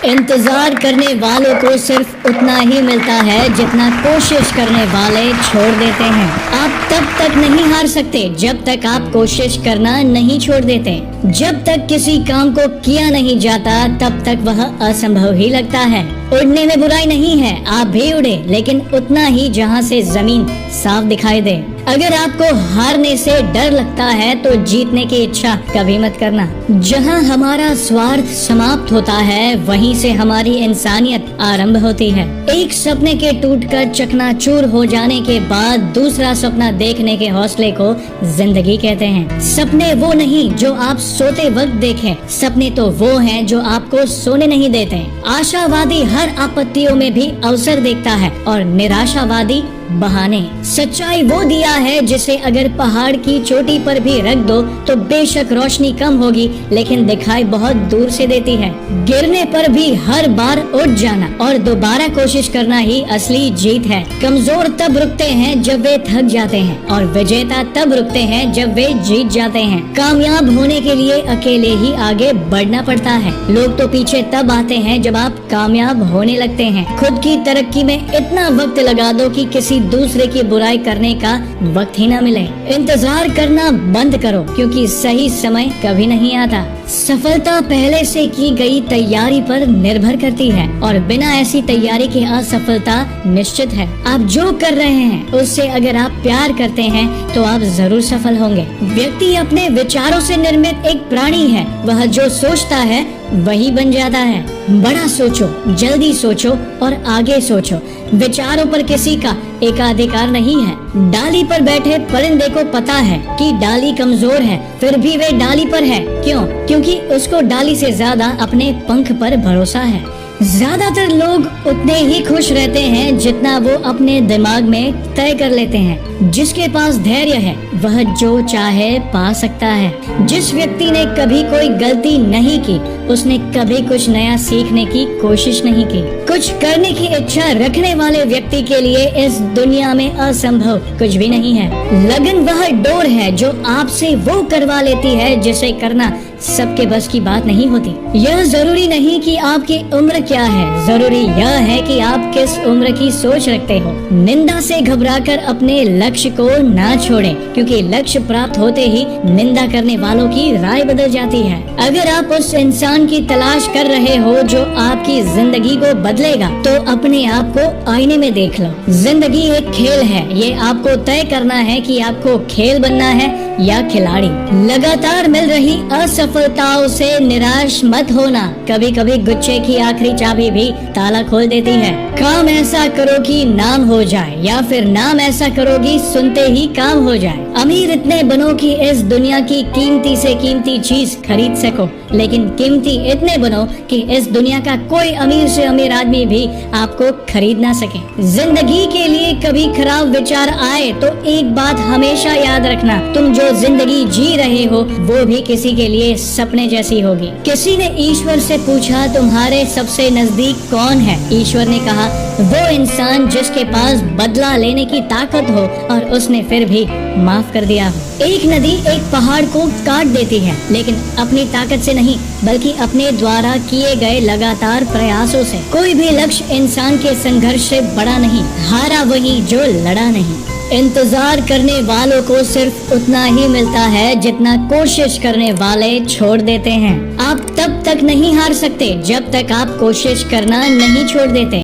इंतजार करने वालों को सिर्फ उतना ही मिलता है जितना कोशिश करने वाले छोड़ देते हैं। आप तब तक नहीं हार सकते जब तक आप कोशिश करना नहीं छोड़ देते। जब तक किसी काम को किया नहीं जाता तब तक वह असंभव ही लगता है। उड़ने में बुराई नहीं है, आप भी उड़े, लेकिन उतना ही जहाँ से जमीन साफ दिखाई दे। अगर आपको हारने से डर लगता है तो जीतने की इच्छा कभी मत करना। जहाँ हमारा स्वार्थ समाप्त होता है वहीं से हमारी इंसानियत आरंभ होती है। एक सपने के टूटकर चकनाचूर हो जाने के बाद दूसरा सपना देखने के हौसले को जिंदगी कहते हैं। सपने वो नहीं जो आप सोते वक्त देखें, सपने तो वो हैं जो आपको सोने नहीं देते। आशावादी हर आपत्तियों में भी अवसर देखता है और निराशावादी बहाने। सच्चाई वो दिया है जिसे अगर पहाड़ की चोटी पर भी रख दो तो बेशक रोशनी कम होगी, लेकिन दिखाई बहुत दूर से देती है। गिरने पर भी हर बार उठ जाना और दोबारा कोशिश करना ही असली जीत है। कमजोर तब रुकते हैं जब वे थक जाते हैं और विजेता तब रुकते हैं जब वे जीत जाते हैं। कामयाब होने के लिए अकेले ही आगे बढ़ना पड़ता है। लोग तो पीछे तब आते हैं जब आप कामयाब होने लगते हैं। खुद की तरक्की में इतना वक्त लगा दो कि किसी दूसरे की बुराई करने का वक्त ही ना मिले। इंतजार करना बंद करो क्योंकि सही समय कभी नहीं आता। सफलता पहले से की गई तैयारी पर निर्भर करती है और बिना ऐसी तैयारी के असफलता निश्चित है। आप जो कर रहे हैं उससे अगर आप प्यार करते हैं तो आप जरूर सफल होंगे। व्यक्ति अपने विचारों से निर्मित एक प्राणी है। वह जो सोचता है वही बन जाता है। बड़ा सोचो, जल्दी सोचो और आगे सोचो। विचारों पर किसी का एकाधिकार नहीं है। डाली पर बैठे परिंदे को पता है कि डाली कमजोर है, फिर भी वे डाली पर है। क्यों? क्योंकि उसको डाली से ज्यादा अपने पंख पर भरोसा है। ज्यादातर लोग उतने ही खुश रहते हैं जितना वो अपने दिमाग में तय कर लेते हैं। जिसके पास धैर्य है वह जो चाहे पा सकता है। जिस व्यक्ति ने कभी कोई गलती नहीं की उसने कभी कुछ नया सीखने की कोशिश नहीं की। कुछ करने की इच्छा रखने वाले व्यक्ति के लिए इस दुनिया में असंभव कुछ भी नहीं है। लगन वह डोर है जो आपसे वो करवा लेती है जिसे करना सबके बस की बात नहीं होती। यह जरूरी नहीं कि आपकी उम्र क्या है, जरूरी यह है कि आप किस उम्र की सोच रखते हो। निंदा से घबराकर अपने लक्ष्य को ना छोड़ें, क्योंकि लक्ष्य प्राप्त होते ही निंदा करने वालों की राय बदल जाती है। अगर आप उस इंसान की तलाश कर रहे हो जो आपकी जिंदगी को बदलेगा तो अपने आप को आईने में देख लो। जिंदगी एक खेल है, ये आपको तय करना है कि आपको खेल बनना है या खिलाड़ी। लगातार मिल रही असफलताओं से निराश मत होना। कभी कभी गुच्छे की आखिरी चाबी भी ताला खोल देती है। काम ऐसा करो कि नाम हो जाए या फिर नाम ऐसा करोगी सुनते ही काम हो जाए। अमीर इतने बनो कि इस दुनिया की कीमती से कीमती चीज खरीद सको, लेकिन कीमती इतने बनो कि इस दुनिया का कोई अमीर से अमीर आदमी भी आपको खरीद ना सके। जिंदगी के लिए कभी खराब विचार आए तो एक बात हमेशा याद रखना, तुम जो जिंदगी जी रहे हो वो भी किसी के लिए सपने जैसी होगी। किसी ने ईश्वर से पूछा तुम्हारे सबसे नजदीक कौन है? ईश्वर ने कहा वो इंसान जिसके पास बदला लेने की ताकत हो और उसने फिर भी माफ कर दिया हो। एक नदी एक पहाड़ को काट देती है, लेकिन अपनी ताकत से नहीं बल्कि अपने द्वारा किए गए लगातार प्रयासों से। कोई भी लक्ष्य इंसान के संघर्ष से बड़ा नहीं, हारा वही जो लड़ा नहीं। इंतजार करने वालों को सिर्फ उतना ही मिलता है जितना कोशिश करने वाले छोड़ देते हैं। आप तब तक नहीं हार सकते जब तक आप कोशिश करना नहीं छोड़ देते।